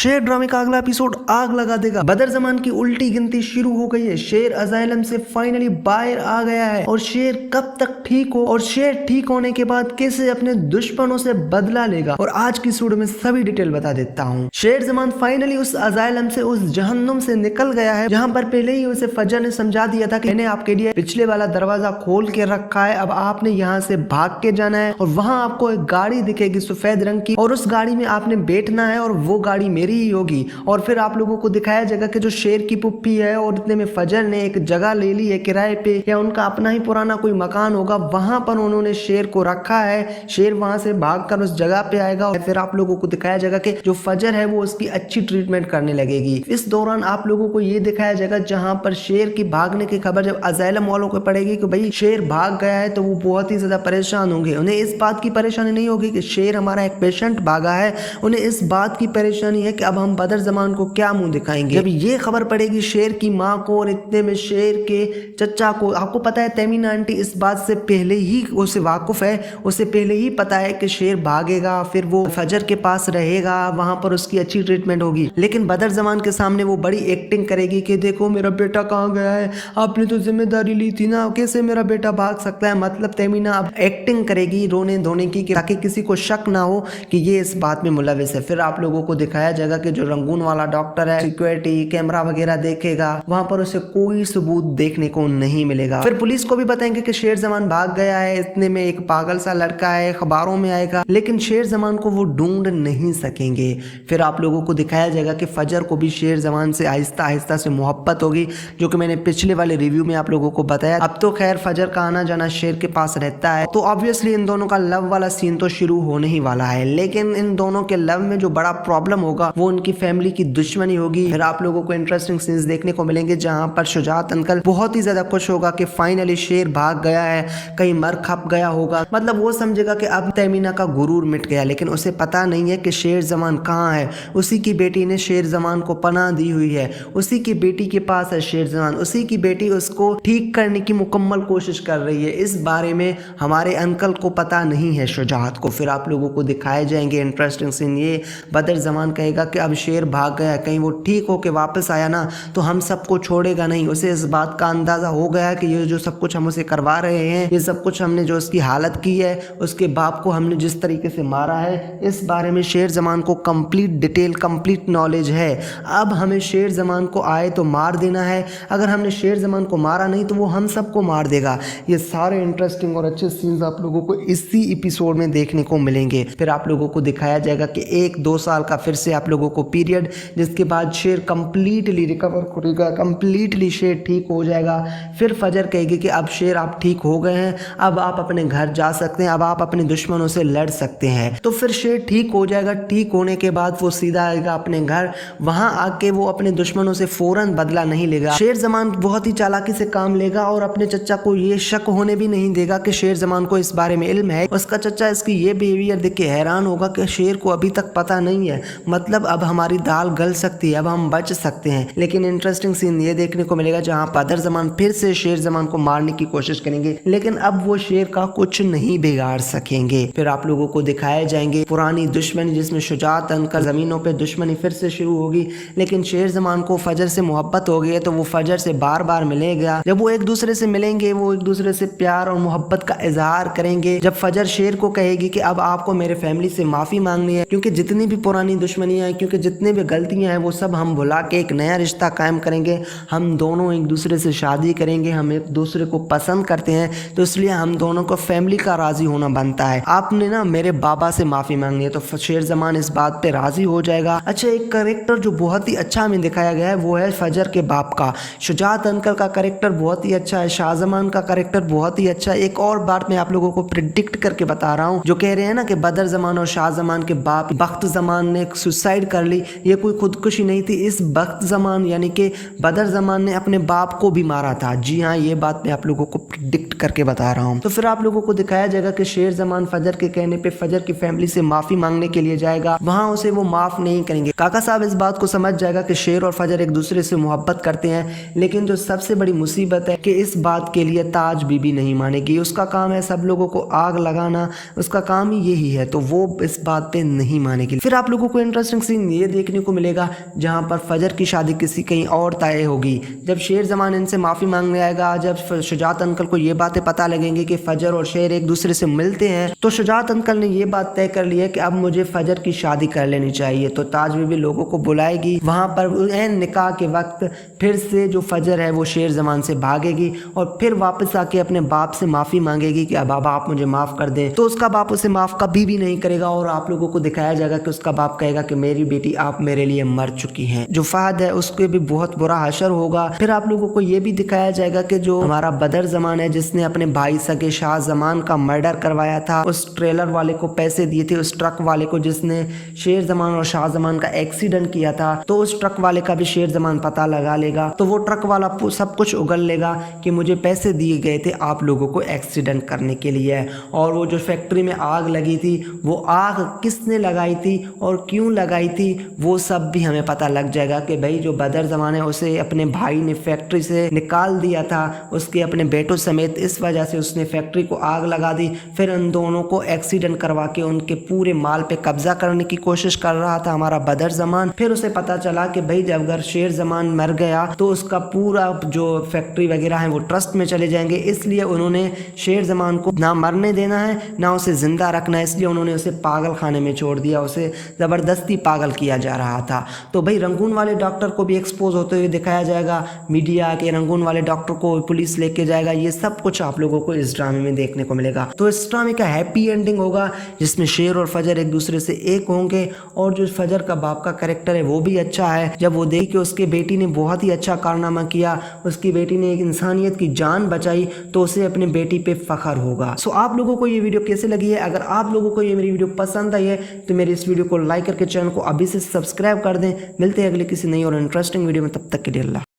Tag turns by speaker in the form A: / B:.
A: शेर ड्रामे का अगला एपिसोड आग लगा देगा। बदर जमान की उल्टी गिनती शुरू हो गई है। शेर अजाइलम से फाइनली बाहर आ गया है और शेर कब तक ठीक हो और शेर ठीक होने के बाद कैसे अपने दुश्मनों से बदला लेगा, और आज की वीडियो में सभी डिटेल बता देता हूँ। शेर जमान फाइनली उस अजाइलम से, उस जहन्नुम से निकल गया है जहाँ पर पहले ही उसे फजर ने समझा दिया था कि मैंने आपके लिए पिछले वाला दरवाजा खोल के रखा है, अब आपने यहाँ से भाग के जाना है और वहाँ आपको एक गाड़ी दिखेगी सफेद रंग की और उस गाड़ी में आपने बैठना है और वो गाड़ी मेरी ही होगी। और फिर आप लोगों को दिखाया जाएगा कि जो शेर की पुप्पी है और इतने में फजर ने एक जगह ले ली है किराए पे, या उनका अपना ही पुराना कोई मकान होगा, वहां पर उन्होंने शेर को रखा है। शेर वहां से भागकर उस जगह पे आएगा और फिर आप लोगों को दिखाया जाएगा कि जो फजर है वो उसकी अच्छी ट्रीटमेंट करने लगेगी। इस दौरान आप लोगों को ये दिखाया जाएगा जहां पर शेर की भागने की खबर जब अजाइलम वालों को पड़ेगी कि भाई शेर भाग गया है, तो वो बहुत ही ज्यादा परेशान होंगे। उन्हें इस बात की परेशानी नहीं होगी कि शेर हमारा एक पेशेंट भागा है, उन्हें इस बात की परेशानी है कि अब हम बदर जमान को क्या मुंह दिखाएंगे। जब ये खबर पड़ेगी शेर की माँ को और इतने में शेर के चचा को, आपको पता है तमीना आंटी इस बात से पहले ही उसे वाकुफ है, उसे पहले ही पता है कि शेर भागेगा, फिर वो फजर के पास रहेगा, वहां पर उसकी अच्छी ट्रीटमेंट होगी। लेकिन बदर जमान के सामने वो बड़ी एक्टिंग करेगी कि देखो मेरा बेटा कहाँ गया है, आपने तो जिम्मेदारी ली थी ना, कैसे मेरा बेटा भाग सकता है। मतलब तमीना अब एक्टिंग करेगी रोने धोने की ताकि किसी को शक ना हो कि ये इस बात में मुलविस है। फिर आप लोगों को दिखाया जाएगा कि जो रंगून वाला डॉक्टर है सिक्योरिटी कैमरा वगैरह देखेगा, वहां पर उसे कोई सबूत देखने को नहीं मिलेगा। फिर पुलिस को भी बताएंगे कि शेर जमान भाग गया है, इतने में एक पागल सा लड़का है अखबारों में आएगा, लेकिन शेर जमान को वो ढूंढ नहीं सकेंगे। फिर आप लोगों को दिखाया जाएगा कि फजर को भी शेर जमान से आहिस्ता आहिस्ता से मोहब्बत होगी, जो कि मैंने पिछले वाले रिव्यू में आप लोगों को बताया। अब तो खैर फजर का आना जाना शेर के पास रहता है, तो ऑब्वियसली इन दोनों का लव वाला सीन तो शुरू होने ही वाला है। लेकिन इन दोनों के लव में जो बड़ा प्रॉब्लम होगा वो उनकी फैमिली की दुश्मनी होगी। फिर आप लोगों को इंटरेस्टिंग सीन्स देखने को मिलेंगे जहां पर शुजात अंकल बहुत ही ज्यादा खुश होगा कि फाइनली शेर भाग गया है, कहीं मर खप गया होगा। मतलब वो समझेगा कि अब तमीना का गुरूर मिट गया, लेकिन उसे पता नहीं है कि शेर जमान कहाँ है। उसी की बेटी ने शेर जमान को पनाह दी हुई है, उसी की बेटी के पास है शेर जमान, उसी की बेटी उसको ठीक करने की मुकम्मल कोशिश कर रही है। इस बारे में हमारे अंकल को पता नहीं है शुजात को। फिर आप लोगों को दिखाए जाएंगे इंटरेस्टिंग सीन ये, बदर जमान कहेगा कि अब शेर भाग गया, कहीं वो ठीक होके वापस आया ना तो हम सबको छोड़ेगा नहीं। उसे इस बात का अंदाजा हो गया कि ये जो सब कुछ हम उसे करवा रहे हैं, ये सब कुछ हमने जो उसकी हालत की है, उसके बाप को हमने जिस तरीके से मारा है, इस बारे में शेर जमान को कंप्लीट डिटेल कंप्लीट नॉलेज है। अब हमें शेर जमान को आए तो मार देना है, अगर हमने शेर जमान को मारा नहीं तो वो हम सबको मार देगा। ये सारे इंटरेस्टिंग और अच्छे सीन्स आप लोगों को इसी एपिसोड में देखने को मिलेंगे। फिर आप लोगों को दिखाया जाएगा कि 1-2 साल का फिर से आप लोगों को पीरियड, जिसके बाद शेर कंप्लीटली रिकवर करेगा, कंप्लीटली शेर ठीक हो जाएगा। फिर फजर कहेगी कि अब शेर आप ठीक हो गए हैं, अब आप अपने घर जा सकते हैं, अब आप अपने दुश्मनों से लड़ सकते हैं। तो फिर शेर ठीक हो जाएगा। ठीक होने के बाद वो सीधा आएगा अपने घर, वहां आके वो अपने दुश्मनों से फौरन बदला नहीं लेगा। शेर जमान बहुत ही चालाकी से काम लेगा और अपने चचा को ये शक होने भी नहीं देगा कि शेर जमान को इस बारे में इल्म है। उसका चचा इसकी ये बिहेवियर देख के हैरान होगा कि शेर को अभी तक पता नहीं है, मतलब अब हमारी दाल गल सकती है, अब हम बच सकते हैं। लेकिन इंटरेस्टिंग सीन ये देखने को मिलेगा जहां बदर जमान फिर से शेर जमान को मारने की कोशिश करेंगे, लेकिन अब वो शेर का कुछ नहीं बिगाड़ सकेंगे। फिर आप लोगों को दिखाए जाएंगे पुरानी दुश्मनी, जिसमें शुजात अंकल जमीनों पे दुश्मनी फिर से शुरू होगी। लेकिन शेर जमान को फजर से मोहब्बत हो गई है, तो वो फजर से बार बार मिलेगा। जब वो एक दूसरे से मिलेंगे वो एक दूसरे से प्यार और मोहब्बत का इजहार करेंगे। जब फजर शेर को कहेगी कि अब आपको मेरे फैमिली से माफी मांगनी है, क्योंकि जितनी भी पुरानी दुश्मनियां हैं, क्योंकि जितने भी गलतियां हैं वो सब हम भुला के एक नया रिश्ता कायम करेंगे, हम दोनों एक दूसरे से शादी करेंगे, हम एक दूसरे को पसंद करते हैं, तो इसलिए हम दोनों को फैमिली का राजी होना बनता है। आपने ना मेरे बाबा से माफी मांगनी है। तो शेर जमान इस बात पे राजी हो जाएगा। अच्छा, एक कैरेक्टर जो बहुत ही अच्छा हमें दिखाया गया है वो है फजर के बाप का। शुजात अंकल का कैरेक्टर बहुत ही अच्छा है, शाहजमान का कैरेक्टर बहुत ही अच्छा है। एक और बात मैं आप लोगों को प्रिडिक्ट करके बता रहा हूँ, जो कह रहे हैं ना कि बदर जमान और शाहजमान के बाप बख्त जमान ने सुसाइड कर ली, ये कोई खुदकुशी नहीं थी। इस बख्त जमान यानी कि बदर जमान ने अपने बाप को भी मारा था। जी हाँ, ये बात मैं आप लोगों को प्रिडिक्ट करके बता रहा हूँ। तो फिर आप लोगों को दिखाया जाएगा कि शेर जमान फजर के कहने पे फजर की फैमिली से माफी मांगने के लिए जाएगा, वहां उसे वो माफ नहीं करेंगे। काका साहब इस बात को समझ जाएगा कि शेर और फजर एक दूसरे से मोहब्बत करते हैं, लेकिन जो सबसे बड़ी मुसीबत है कि इस बात के लिए ताज बीबी नहीं मानेगी। उसका काम है सब लोगों को आग लगाना, उसका काम ही यही है, तो वो इस बात पे नहीं मानेगी। फिर आप लोगों को इंटरेस्टिंग सीन ये देखने को मिलेगा जहाँ पर फजर की शादी किसी कहीं और तय होगी। जब शेर ज़मान इनसे माफ़ी मांगने आएगा, जब शुजात अंकल को ये बातें पता लगेंगी कि फजर और शेर एक दूसरे से मिलते हैं, तो शुजात अंकल ने ये बात तय कर ली है कि अब मुझे फजर की शादी कर लेनी चाहिए। तो ताज बीबी लोगों को बुलाएगी, वहाँ पर ऐन निकाह के वक्त फिर से जो फजर है वो शेर ज़मान से भागेगी और फिर वापस आके अपने बाप से माफ़ी मांगेगी कि बाबा आप मुझे माफ़ कर दें। तो उसका बाप उसे माफ़ कभी भी नहीं करेगा और आप लोगों को दिखाया जाएगा कि उसका बाप कहेगा कि मेरी बेटी आप मेरे लिए मर चुकी हैं। जो फहद है उसके भी बहुत बुरा हशर होगा। फिर आप लोगों को ये भी दिखाया जाएगा कि जो हमारा बदर ज़मान है जिसने अपने भाई सगे शाह ज़मान का मर्डर करवाया था, उस ट्रेलर वाले को पैसे दिए थे, उस ट्रक वाले को जिसने शेर ज़मान और शाह ज़मान का एक्सीडेंट किया था, तो उस ट्रक वाले का भी शेर ज़मान पता लगा लेगा। तो वो ट्रक वाला सब कुछ उगल लेगा कि मुझे पैसे दिए गए थे आप लोगों को एक्सीडेंट करने के लिए। और वो जो फैक्ट्री में आग लगी थी वो आग किसने लगाई थी और क्यों लगाई थी वो सब भी हमें पता लग जाएगा कि भाई जो बदर ज़मान है उसे अपने भाई ने फैक्ट्री से निकाल दिया था, उसके अपने बेटों समेत, इस वजह से उसने फैक्ट्री को आग लगा दी। फिर उन दोनों को एक्सीडेंट करवा के उनके पूरे माल पे कब्जा करने की कोशिश कर रहा था हमारा बदर ज़मान। फिर उसे पता चला कि भाई जब अगर शेर ज़मान मर गया तो उसका पूरा जो फैक्ट्री वगैरह है वो ट्रस्ट में चले जाएंगे, इसलिए उन्होंने शेर ज़मान को ना मरने देना है ना उसे ज़िंदा रखना है, इसलिए उन्होंने उसे पागल खाने में छोड़ दिया, उसे ज़बरदस्ती पागल किया जा रहा था। तो भाई रंगून वाले डॉक्टर को भी एक्सपोज होते हुए दिखाया जाएगा, मीडिया के रंगून वाले डॉक्टर को पुलिस लेके जाएगा, ये सब कुछ आप लोगों को इस ड्रामे में देखने को मिलेगा। तो इस ड्रामे का हैप्पी एंडिंग होगा जिसमें शेर और फजर एक दूसरे से एक होंगे और जो फजर का बाप का कैरेक्टर है वो भी अच्छा है। जब वो देख के उसके बेटी ने बहुत ही अच्छा कारनामा किया, उसकी बेटी ने एक इंसानियत की जान बचाई, तो उसे अपने बेटी पे फख्र होगा। सो आप लोगों को ये वीडियो कैसे लगी है? अगर आप लोगों को ये मेरी वीडियो पसंद आई है तो मेरी इस वीडियो को लाइक करके चैनल को अभी से सब्सक्राइब कर दें। मिलते हैं अगले किसी नई और इंटरेस्टिंग वीडियो में, तब तक के लिए अल्लाह।